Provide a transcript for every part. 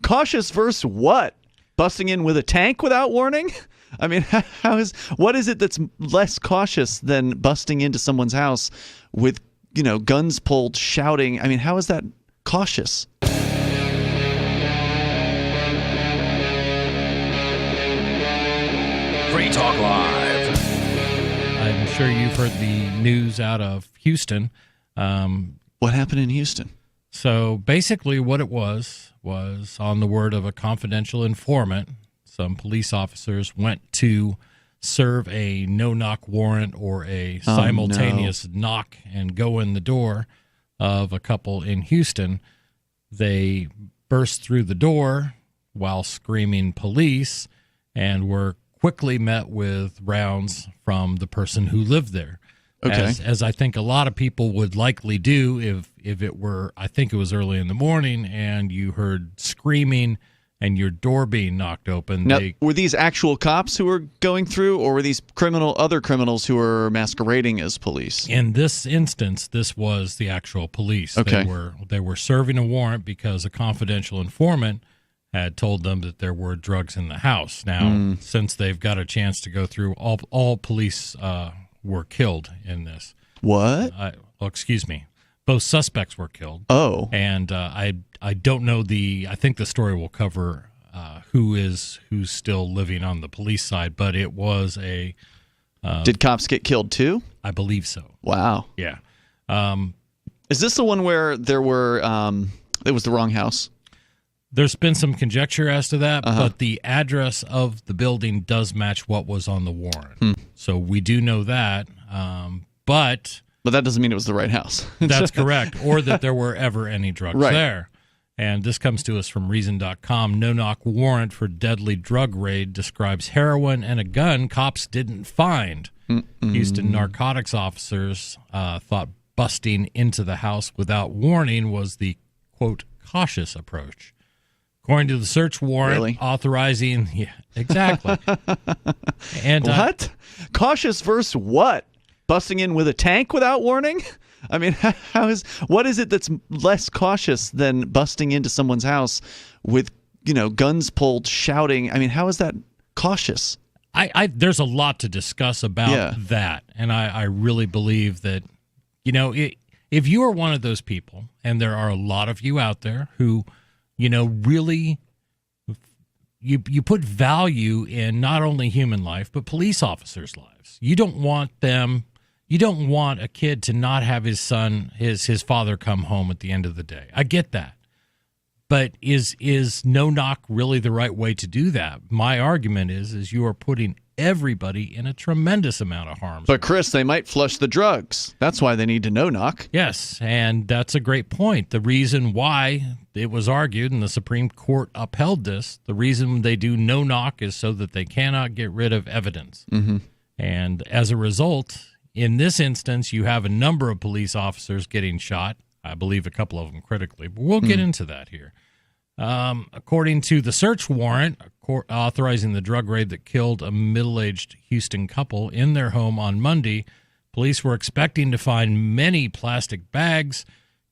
Cautious versus what? Busting in with a tank without warning? I mean, what is it that's less cautious than busting into someone's house with, guns pulled, shouting? I mean, how is that cautious? Free Talk Live. I'm sure you've heard the news out of Houston. What happened in Houston? So basically what it was on the word of a confidential informant, some police officers went to serve a no-knock warrant or a simultaneous knock and go in the door of a couple in Houston. They burst through the door while screaming police and were quickly met with rounds from the person who lived there. Okay. As I think a lot of people would likely do if it were, I think it was early in the morning, and you heard screaming and your door being knocked open. Now, were these actual cops who were going through, or were these other criminals who were masquerading as police? In this instance, this was the actual police. Okay. They were serving a warrant because a confidential informant had told them that there were drugs in the house. Now, since they've got a chance to go through, all police were killed in this. What? Excuse me. Both suspects were killed. Oh. And I don't know I think the story will cover who's still living on the police side, but it was a... Did cops get killed too? I believe so. Wow. Yeah. Is this the one where it was the wrong house? There's been some conjecture as to that, but the address of the building does match what was on the warrant. So we do know that, but that doesn't mean it was the right house. That's correct, or that there were ever any drugs there. And this comes to us from Reason.com. No-knock warrant for deadly drug raid describes heroin and a gun cops didn't find. Houston narcotics officers thought busting into the house without warning was the, quote, cautious approach. According to the search warrant authorizing... Yeah, exactly. And what? Cautious versus what? Busting in with a tank without warning? I mean, what is it that's less cautious than busting into someone's house with, guns pulled, shouting? I mean, how is that cautious? There's a lot to discuss about that. And I really believe that, if you are one of those people, and there are a lot of you out there who... really, you put value in not only human life, but police officers' lives. You don't want a kid to not have his father come home at the end of the day. I get that. But is no-knock really the right way to do that? My argument is you are putting everybody in a tremendous amount of harm. But, Chris, they might flush the drugs. That's why they need to no-knock. Yes, and that's a great point. The reason why it was argued, and the Supreme Court upheld this, the reason they do no-knock is so that they cannot get rid of evidence. And as a result, in this instance, you have a number of police officers getting shot. I believe a couple of them critically, but we'll get into that here. According to the search warrant authorizing the drug raid that killed a middle-aged Houston couple in their home on Monday, police were expecting to find many plastic bags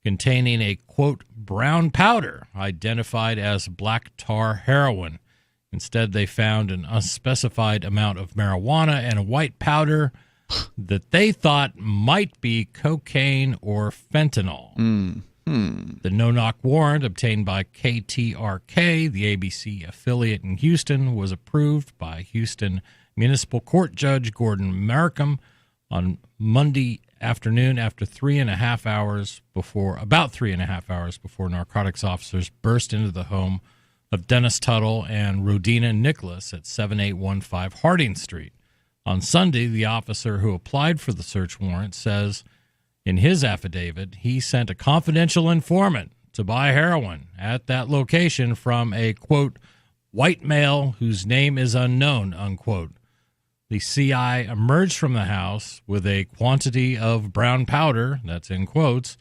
containing a, quote, brown powder identified as black tar heroin. Instead, they found an unspecified amount of marijuana and a white powder that they thought might be cocaine or fentanyl. The no-knock warrant obtained by KTRK, the ABC affiliate in Houston, was approved by Houston Municipal Court Judge Gordon Markham on Monday afternoon after about 3.5 hours before narcotics officers burst into the home of Dennis Tuttle and Rodina Nicholas at 7815 Harding Street. On Sunday, the officer who applied for the search warrant says in his affidavit he sent a confidential informant to buy heroin at that location from a, quote, white male whose name is unknown, unquote. The CI emerged from the house with a quantity of brown powder, that's in quotes,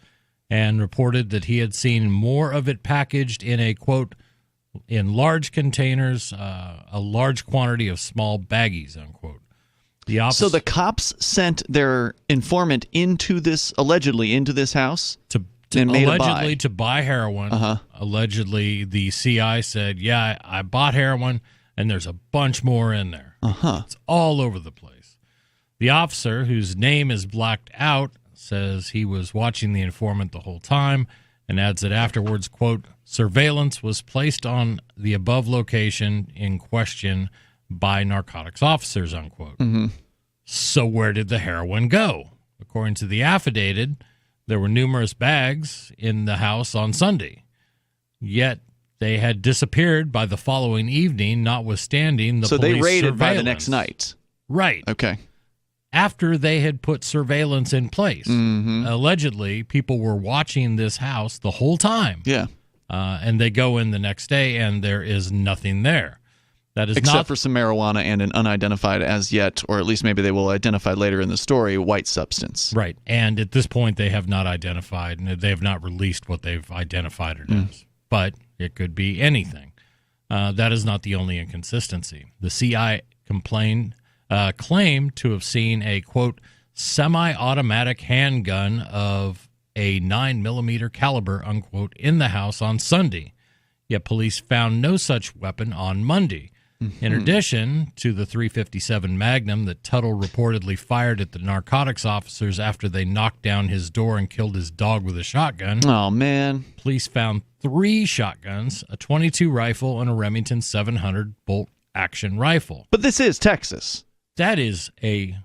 and reported that he had seen more of it packaged in a, quote, in large containers, a large quantity of small baggies, unquote. So the cops sent their informant allegedly into this house? and made a buy. Allegedly to buy heroin. Allegedly, the CI said, yeah, I bought heroin, and there's a bunch more in there. It's all over the place. The officer, whose name is blacked out, says he was watching the informant the whole time and adds that afterwards, quote, surveillance was placed on the above location in question by narcotics officers, unquote. So where did the heroin go? According to the affidavit, there were numerous bags in the house on Sunday, yet they had disappeared by the following evening, notwithstanding the police So they raided surveillance. by the next night. Right. Okay. After they had put surveillance in place. Allegedly, people were watching this house the whole time. Yeah. And they go in the next day, and there is nothing there. That is Except not for some marijuana and an unidentified as yet, or at least maybe they will identify later in the story, white substance. right. And at this point, they have not identified, and they have not released what they've identified it as. But it could be anything. That is not the only inconsistency. The CI claimed to have seen a, quote, semi-automatic handgun of a 9mm caliber, unquote, in the house on Sunday. Yet police found no such weapon on Monday. In addition to the .357 Magnum that Tuttle reportedly fired at the narcotics officers after they knocked down his door and killed his dog with a shotgun, Oh, man. police found 3 shotguns, a .22 rifle, and a Remington 700 bolt-action rifle. But this is Texas. That is a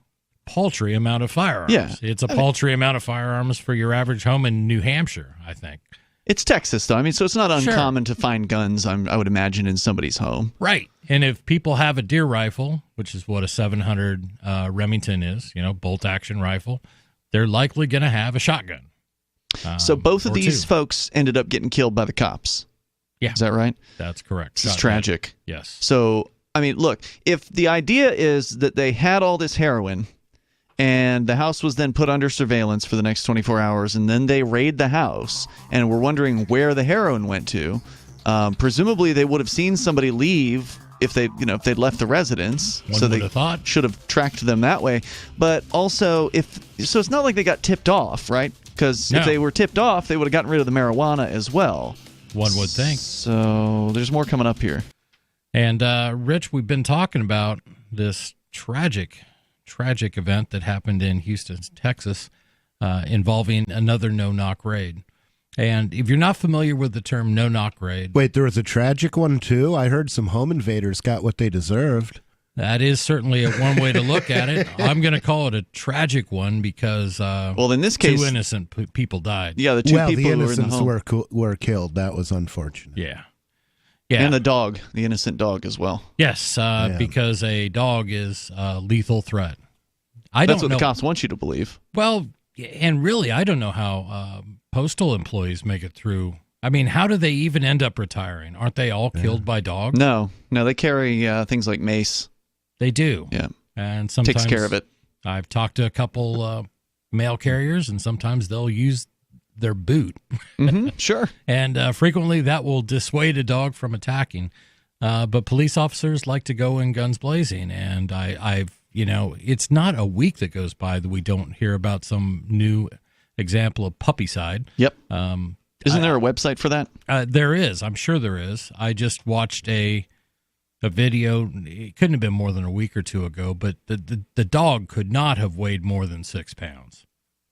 paltry amount of firearms. Yeah. It's a paltry amount of firearms for your average home in New Hampshire, I think. It's Texas, though. I mean, so it's not Sure. uncommon to find guns, I would imagine, in somebody's home. Right. And if people have a deer rifle, which is what a 700 Remington is, bolt-action rifle, they're likely going to have a shotgun. So both of or these 2. folks ended up getting killed by the cops. Yeah. Is that right? That's correct. This is Shot tragic. dead. Yes. So, I mean, look, if the idea is that they had all this heroin and the house was then put under surveillance for the next 24 hours and then they raid the house and we're wondering where the heroin went to, presumably they would have seen somebody leave if they'd left the residence. One so would they have thought. should have tracked them that way. But also, so it's not like they got tipped off, right? Because No. if they were tipped off, they would have gotten rid of the marijuana as well. One would think. So there's more coming up here. And, Rich, we've been talking about this tragic event that happened in Houston, Texas, involving another no-knock raid. And if you're not familiar with the term no-knock raid, Wait, there was a tragic one, too? I heard some home invaders got what they deserved. that is certainly one way to look at it. I'm going to call it a tragic one because Well, in this case, 2 innocent people died. yeah, the 2 Well, people the who were in the innocents home. were killed. That was unfortunate. Yeah. And the dog, the innocent dog as well. Yes, because a dog is a lethal threat. I That's don't what know. the cops want you to believe. Well, and really, I don't know how postal employees make it through. I mean, how do they even end up retiring? Aren't they all killed by dogs? No, they carry things like mace. They do. Yeah, And sometimes takes care of it. I've talked to a couple mail carriers, and sometimes they'll use their boot. Sure. And frequently that will dissuade a dog from attacking. But police officers like to go in guns blazing. And I've it's not a week that goes by that we don't hear about some new example of puppycide. Yep. Isn't there a website for that? There is. I'm sure there is. I just watched a video. It couldn't have been more than a week or 2 ago, but the dog could not have weighed more than 6 pounds.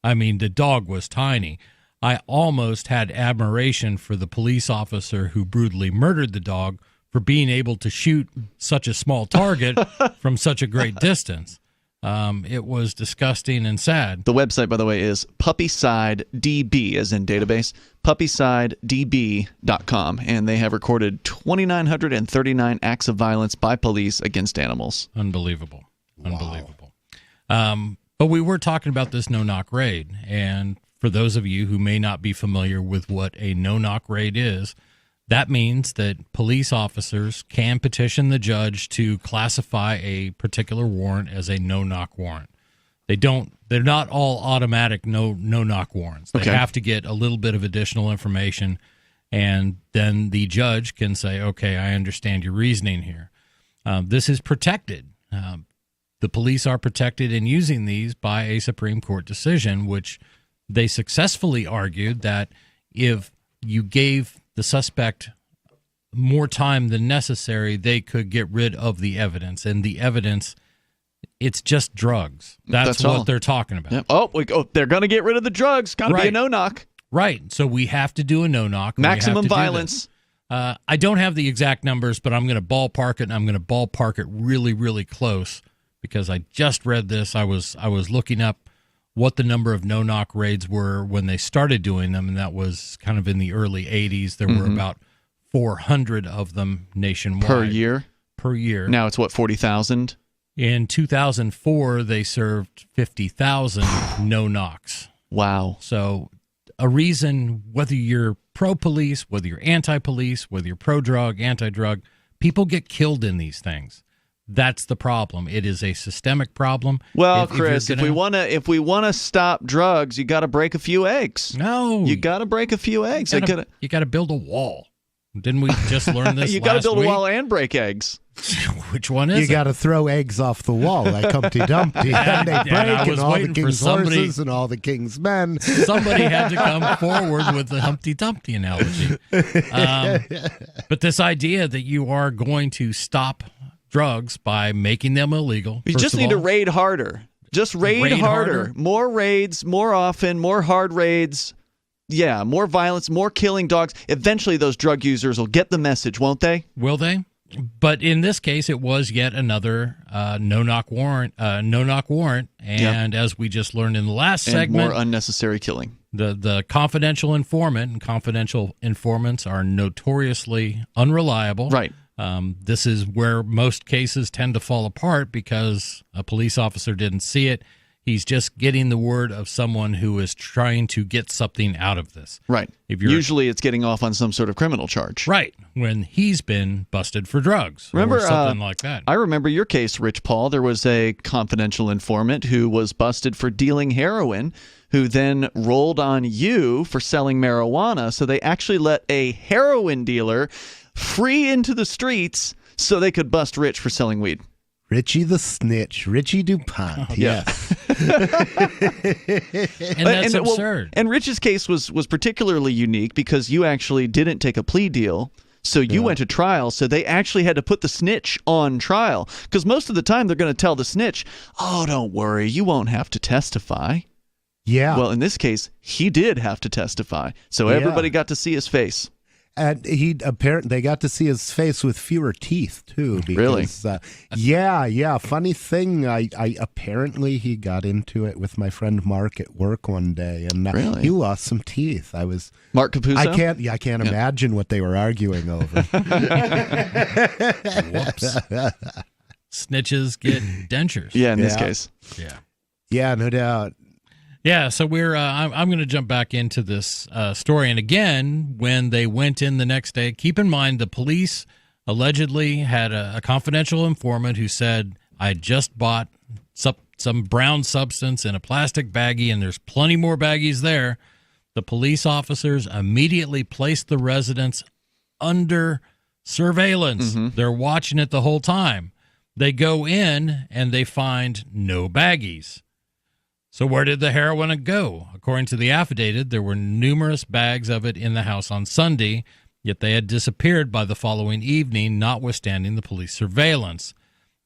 I mean, the dog was tiny. I almost had admiration for the police officer who brutally murdered the dog for being able to shoot such a small target from such a great distance. It was disgusting and sad. The website, by the way, is PuppySideDB, as in database, PuppySideDB.com, and they have recorded 2,939 acts of violence by police against animals. Unbelievable. Unbelievable. But we were talking about this no-knock raid, and for those of you who may not be familiar with what a no-knock raid is, that means that police officers can petition the judge to classify a particular warrant as a no-knock warrant. They're not all automatic no-knock warrants. They have to get a little bit of additional information, and then the judge can say, okay, I understand your reasoning here. This is protected. The police are protected in using these by a Supreme Court decision, which they successfully argued that if you gave the suspect more time than necessary, they could get rid of the evidence. And the evidence, it's just drugs. That's what all they're talking about. Yep. Oh, they're going to get rid of the drugs. Got to be a no-knock. Right. So we have to do a no-knock. Maximum violence. I don't have the exact numbers, but I'm going to ballpark it, and I'm going to ballpark it really, really close because I just read this. I was looking up what the number of no-knock raids were when they started doing them, and that was kind of in the early 80s. There were about 400 of them nationwide. Per year. Now it's, 40,000? In 2004, they served 50,000 no-knocks. Wow. So a reason, whether you're pro-police, whether you're anti-police, whether you're pro-drug, anti-drug, people get killed in these things. That's the problem. It is a systemic problem. Well, Chris, if we wanna stop drugs, you got to break a few eggs. No, you got to break a few eggs. You got to build a wall. Didn't we just learn this? You got to build week? A wall and break eggs. Which one is you it? You got to throw eggs off the wall like Humpty Dumpty. And they break, and all the king's horses and all the king's men. Somebody had to come forward with the Humpty Dumpty analogy. But this idea that you are going to stop drugs by making them illegal. You just need to raid harder. Just raid harder. More raids, more often, more hard raids. Yeah, more violence, more killing dogs. Eventually those drug users will get the message, won't they? Will they? But in this case, it was yet another no-knock warrant. And as we just learned in the last segment, more unnecessary killing. The confidential informant and confidential informants are notoriously unreliable. Right. This is where most cases tend to fall apart because a police officer didn't see it. He's just getting the word of someone who is trying to get something out of this. Right. Usually it's getting off on some sort of criminal charge. Right. When he's been busted for drugs or something like that. I remember your case, Rich Paul. There was a confidential informant who was busted for dealing heroin, who then rolled on you for selling marijuana. So they actually let a heroin dealer free into the streets so they could bust Rich for selling weed. Richie the Snitch, Richie DuPont. Yes. And that's absurd. And Rich's case was particularly unique because you actually didn't take a plea deal. So you went to trial. So they actually had to put the snitch on trial because most of the time they're going to tell the snitch, oh, don't worry, you won't have to testify. Yeah. Well, in this case, he did have to testify. So everybody got to see his face. And they got to see his face with fewer teeth too. Because, really? Yeah. Funny thing, I apparently he got into it with my friend Mark at work one day, and he lost some teeth. Mark Capuzzo? I can't imagine what they were arguing over. Whoops. Snitches get dentures. Yeah, in this case. Yeah, no doubt. Yeah, so I'm going to jump back into this story. And again, when they went in the next day, keep in mind the police allegedly had a confidential informant who said, I just bought some brown substance in a plastic baggie, and there's plenty more baggies there. The police officers immediately placed the residents under surveillance. Mm-hmm. They're watching it the whole time. They go in, and they find no baggies. So where did the heroin go? According to the affidavit, there were numerous bags of it in the house on Sunday, yet they had disappeared by the following evening, notwithstanding the police surveillance.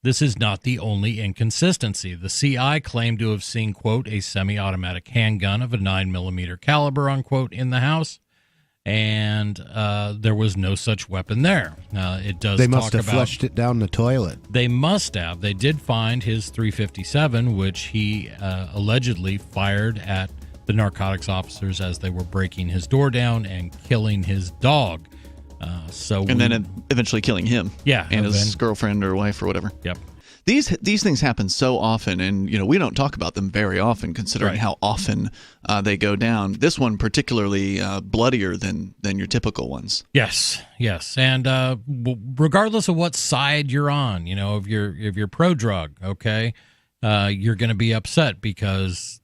This is not the only inconsistency. The CI claimed to have seen, quote, a semi-automatic handgun of a 9mm caliber, unquote, in the house, and there was no such weapon there. They must have flushed it down the toilet. They must have. They did find his .357, which he allegedly fired at the narcotics officers as they were breaking his door down and killing his dog. Then eventually killing him. Yeah, and his girlfriend or wife or whatever. Yep. These things happen so often, and we don't talk about them very often, considering how often they go down. This one particularly bloodier than your typical ones. Yes, and regardless of what side you're on, if you're pro drug, okay, you're going to be upset because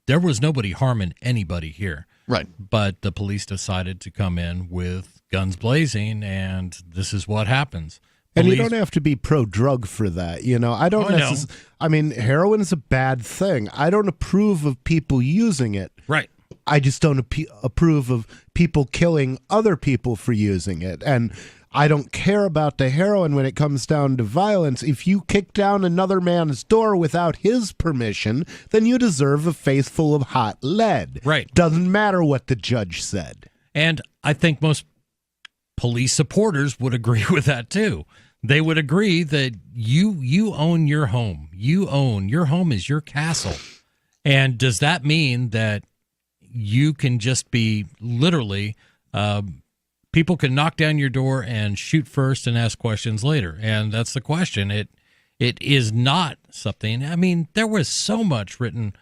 there was nobody harming anybody here. Right. But the police decided to come in with guns blazing, and this is what happens. And you don't have to be pro-drug for that. I don't necessarily. I mean, heroin is a bad thing. I don't approve of people using it. Right. I just don't approve of people killing other people for using it. And I don't care about the heroin when it comes down to violence. If you kick down another man's door without his permission, then you deserve a face full of hot lead. Right. Doesn't matter what the judge said. And I think most police supporters would agree with that too. They would agree that you own your home. Your home is your castle. And does that mean that you can just be literally people can knock down your door and shoot first and ask questions later? And that's the question. It is not something. I mean, there was so much written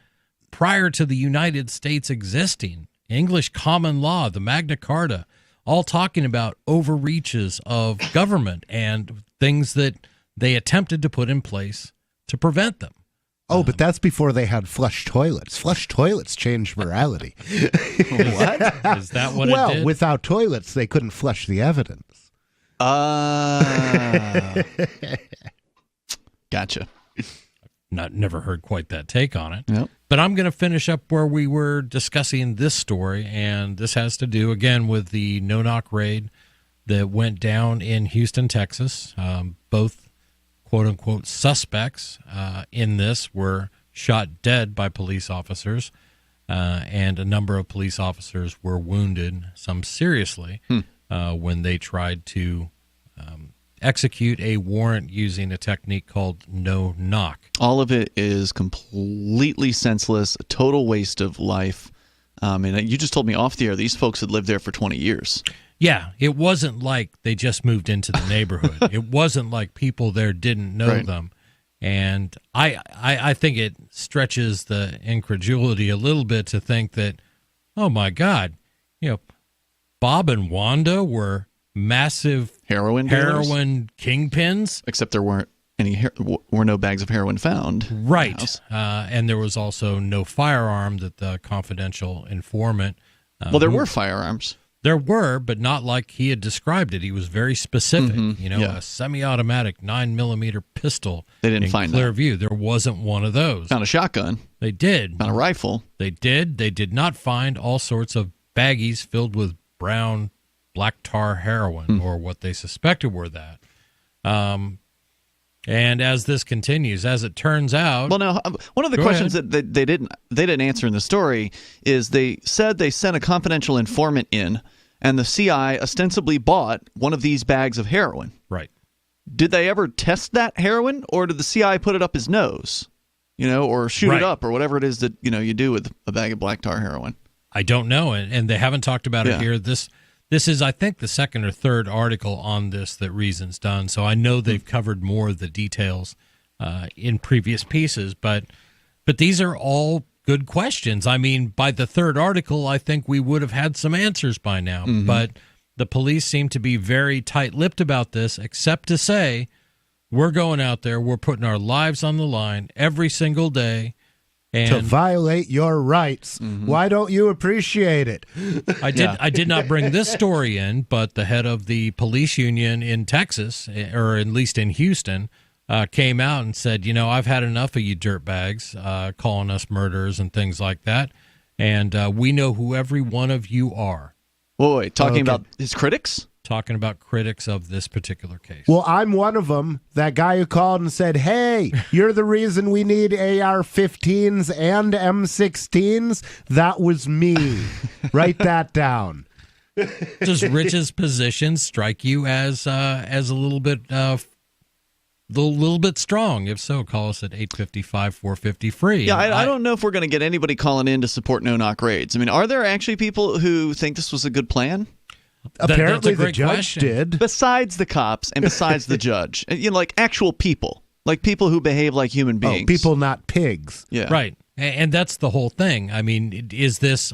prior to the United States existing. English common law, the Magna Carta, all talking about overreaches of government and things that they attempted to put in place to prevent them. Oh, but that's before they had flush toilets. Flush toilets changed morality. What? Is that what it did? Well, without toilets, they couldn't flush the evidence. Gotcha. Never heard quite that take on it. Nope. But I'm going to finish up where we were discussing this story, and this has to do, again, with the no-knock raid that went down in Houston, Texas. Both quote-unquote suspects in this were shot dead by police officers, and a number of police officers were wounded, some seriously, when they tried to execute a warrant using a technique called no-knock. All of it is completely senseless, a total waste of life. And you just told me off the air these folks had lived there for 20 years. Yeah, it wasn't like they just moved into the neighborhood. It wasn't like people there didn't know them. And I think it stretches the incredulity a little bit to think that, oh my God, Bob and Wanda were massive heroin kingpins. Except there weren't no bags of heroin found. Right. And there was also no firearm that the confidential informant. Well, there were firearms. There were, but not like he had described it. He was very specific. A semi-automatic 9mm pistol. They didn't in find clear that. view. There wasn't one of those. Found a shotgun. They did. Found a rifle. They did. They did not find all sorts of baggies filled with brown black tar heroin, or what they suspected were that. And as this continues, as it turns out, well, now one of the questions that they didn't answer in the story is they said they sent a confidential informant in, and the CI ostensibly bought one of these bags of heroin. Right. Did they ever test that heroin, or did the CI put it up his nose, or shoot it up, or whatever it is that you do with a bag of black tar heroin? I don't know, and they haven't talked about it here. This is, I think, the second or third article on this that Reason's done, so I know they've covered more of the details in previous pieces, but these are all good questions. I mean, by the third article, I think we would have had some answers by now, but the police seem to be very tight-lipped about this, except to say, we're going out there, we're putting our lives on the line every single day, and to violate your rights. Why don't you appreciate it? I did not bring this story in, but the head of the police union in Texas, or at least in Houston, came out and said, I've had enough of you dirtbags calling us murderers and things like that, and we know who every one of you are. Wait, talking about his critics? Talking about critics of this particular case. Well, I'm one of them. That guy who called and said, hey, you're the reason we need AR-15s and M16s. That was me. Write that down. Does Rich's position strike you as a little bit strong? If so, call us at 855-450-FREE. Yeah, I don't know if we're going to get anybody calling in to support no-knock raids. I mean, are there actually people who think this was a good plan? Apparently the judge did. Besides the cops and besides the judge. Like actual people. Like people who behave like human beings. Oh, people, not pigs. Yeah. Right. And that's the whole thing. I mean, is this...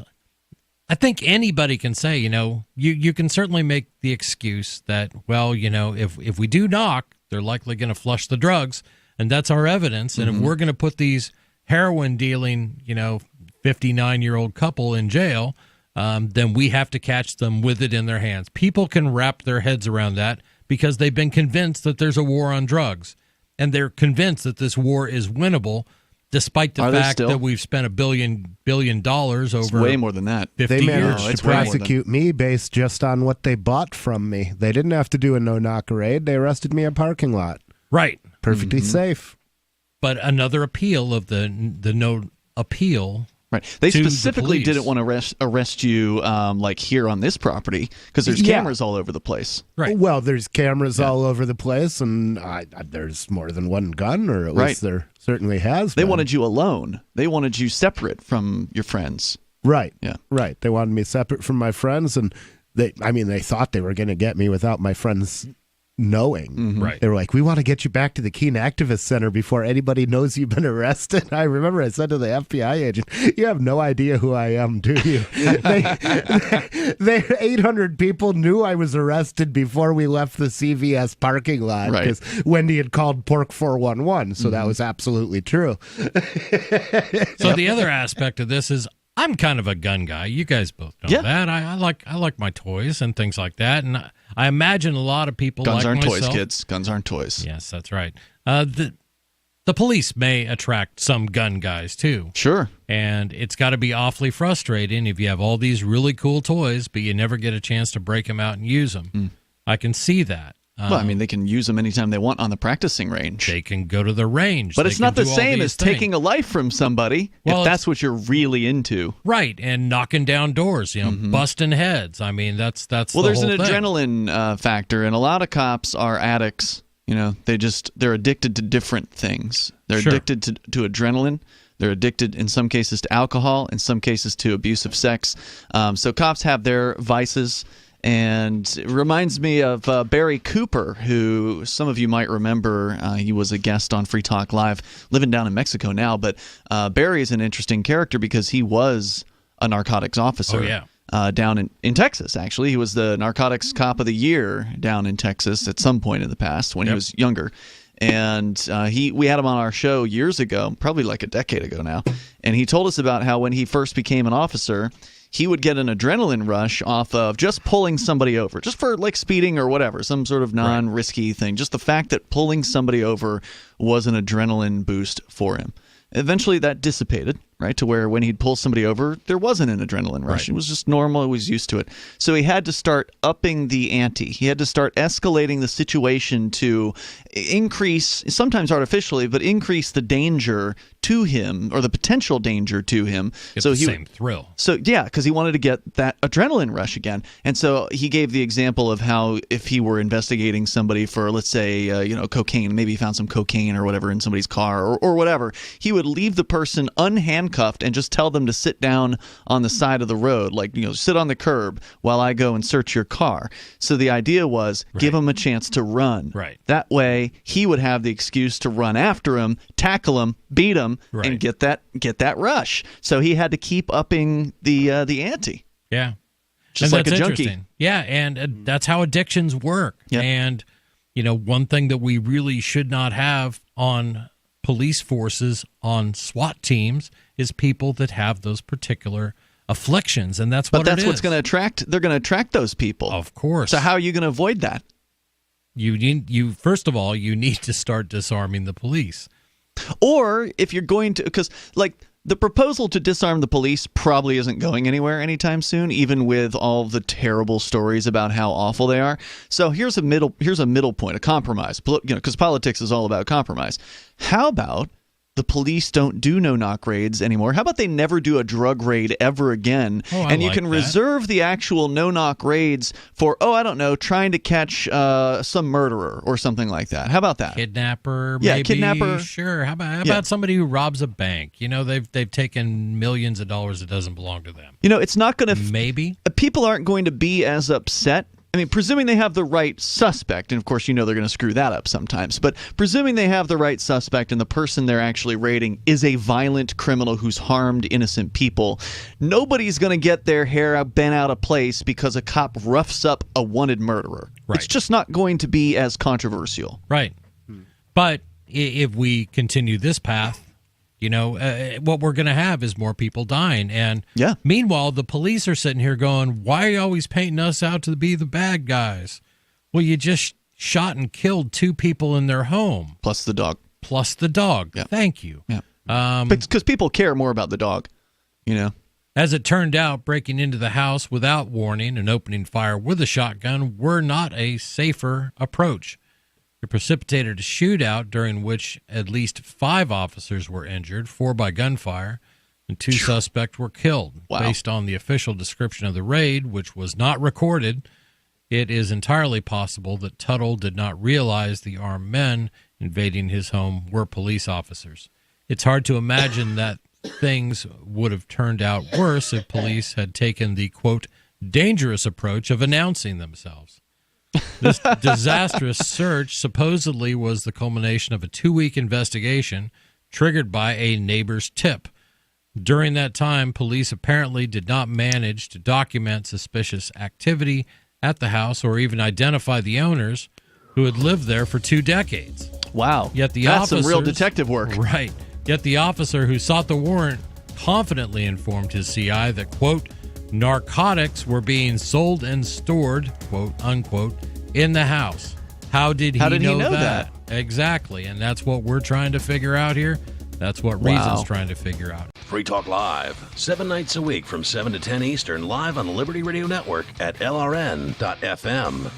I think anybody can say, you can certainly make the excuse that, well, if we do knock, they're likely going to flush the drugs, and that's our evidence. And if we're going to put these heroin dealing, 59-year-old couple in jail, then we have to catch them with it in their hands. People can wrap their heads around that because they've been convinced that there's a war on drugs, and they're convinced that this war is winnable despite the Are there fact still? that we've spent $1 billion It's over way more than that. 50 They managed years. to way more than- prosecute me based just on what they bought from me. They didn't have to do a no-knock raid. They arrested me in a parking lot. Right. Perfectly safe. But another appeal of the no appeal. Right. They to the specifically police. didn't want to arrest you like here on this property because there's Yeah. cameras all over the place. Right. Well, there's cameras all over the place, and there's more than one gun, or at Right. least there certainly has They been. wanted you alone. They wanted you separate from your friends. Right. Yeah. Right. They wanted me separate from my friends, and they thought they were going to get me without my friends knowing. Right. They were like, we want to get you back to the Keene Activist Center before anybody knows you've been arrested. I remember I said to the FBI agent, you have no idea who I am, do you? they 800 people knew I was arrested before we left the CVS parking lot Right. because Wendy had called Pork 411, so that was absolutely true. So the other aspect of this is I'm kind of a gun guy. You guys both know Yeah. that. I like my toys and things like that. And I imagine a lot of people Guns like aren't myself. toys, kids. Guns aren't toys. Yes, that's right. The police may attract some gun guys too. Sure. And it's got to be awfully frustrating if you have all these really cool toys, but you never get a chance to break them out and use them. I can see that. Well, I mean, they can use them anytime they want on the practicing range. They can go to the range. But They it's can not the do all same these as taking things. a life from somebody Well, if that's what you're really into. Right, and knocking down doors, busting heads. I mean, that's Well, the there's whole an thing. adrenaline factor, and a lot of cops are addicts. They're addicted to different things. They're Sure. addicted to adrenaline. They're addicted, in some cases, to alcohol, in some cases, to abusive sex. So cops have their vices. And it reminds me of Barry Cooper, who some of you might remember. He was a guest on Free Talk Live, living down in Mexico now. But Barry is an interesting character because he was a narcotics officer. Oh, yeah. Down in Texas, actually. He was the narcotics cop of the year down in Texas at some point in the past when he was younger. And we had him on our show years ago, probably like a decade ago now. And he told us about how when he first became an officer, he would get an adrenaline rush off of just pulling somebody over, just for like speeding or whatever, some sort of non-risky thing. Just the fact that pulling somebody over was an adrenaline boost for him. Eventually that dissipated, right, to where when he'd pull somebody over, there wasn't an adrenaline rush. Right. It was just normal. He was used to it. So he had to start upping the ante. He had to start escalating the situation to increase, sometimes artificially, but increase the danger to him or the potential danger to him. Get so the same thrill. So yeah, because he wanted to get that adrenaline rush again, and so he gave the example of how if he were investigating somebody for, let's say, cocaine, maybe he found some cocaine or whatever in somebody's car or whatever, he would leave the person unhandcuffed and just tell them to sit down on the side of the road, like sit on the curb while I go and search your car. So the idea was give him a chance to run. Right. That way he would have the excuse to run after him, tackle him, beat him, Right. and get that rush. So he had to keep upping the ante. Yeah. Just And like a that's junkie. interesting. Yeah, and that's how addictions work. Yep. And, one thing that we really should not have on police forces, on SWAT teams, is people that have those particular afflictions. And that's But what that's it what's is. going to attract. They're going to attract those people. Of course. So how are you going to avoid that? You first of all, you need to start disarming the police. Or if you're going to, because like the proposal to disarm the police probably isn't going anywhere anytime soon, even with all the terrible stories about how awful they are. So here's a middle point, a compromise. Because politics is all about compromise. How about the police don't do no-knock raids anymore? How about they never do a drug raid ever again? Oh, I and you like can that. reserve the actual no-knock raids for, I don't know, trying to catch some murderer or something like that. How about that? Kidnapper, Yeah, maybe. kidnapper. Sure. How about somebody who robs a bank? They've taken millions of dollars that doesn't belong to them. It's not going to... Maybe. People aren't going to be as upset. I mean, presuming they have the right suspect, and of course, they're going to screw that up sometimes, but presuming they have the right suspect and the person they're actually raiding is a violent criminal who's harmed innocent people, nobody's going to get their hair bent out of place because a cop roughs up a wanted murderer. Right. It's just not going to be as controversial. Right. But if we continue this path, what we're going to have is more people dying. And Yeah. meanwhile, the police are sitting here going, why are you always painting us out to be the bad guys? Well, you just shot and killed 2 people in their home, Plus the dog. plus the dog. Yeah. Thank you. Yeah. Because people care more about the dog, you know. As it turned out, breaking into the house without warning and opening fire with a shotgun were not a safer approach. It precipitated a shootout during which at least 5 officers were injured, 4 by gunfire, and 2 suspects were killed. Wow. Based on the official description of the raid, which was not recorded, it is entirely possible that Tuttle did not realize the armed men invading his home were police officers. It's hard to imagine that things would have turned out worse if police had taken the, quote, dangerous approach of announcing themselves. This disastrous search supposedly was the culmination of a 2-week investigation triggered by a neighbor's tip. During that time, police apparently did not manage to document suspicious activity at the house or even identify the owners who had lived there for 2 decades. Wow. Yet the That's officers, some real detective work. Right. Yet the officer who sought the warrant confidently informed his CI that, quote, narcotics were being sold and stored, quote, unquote, in the house. How did he know that? Exactly. And that's what we're trying to figure out here. That's what Reason's trying to figure out. Free Talk Live, 7 nights a week from 7 to 10 Eastern, live on the Liberty Radio Network at LRN.FM.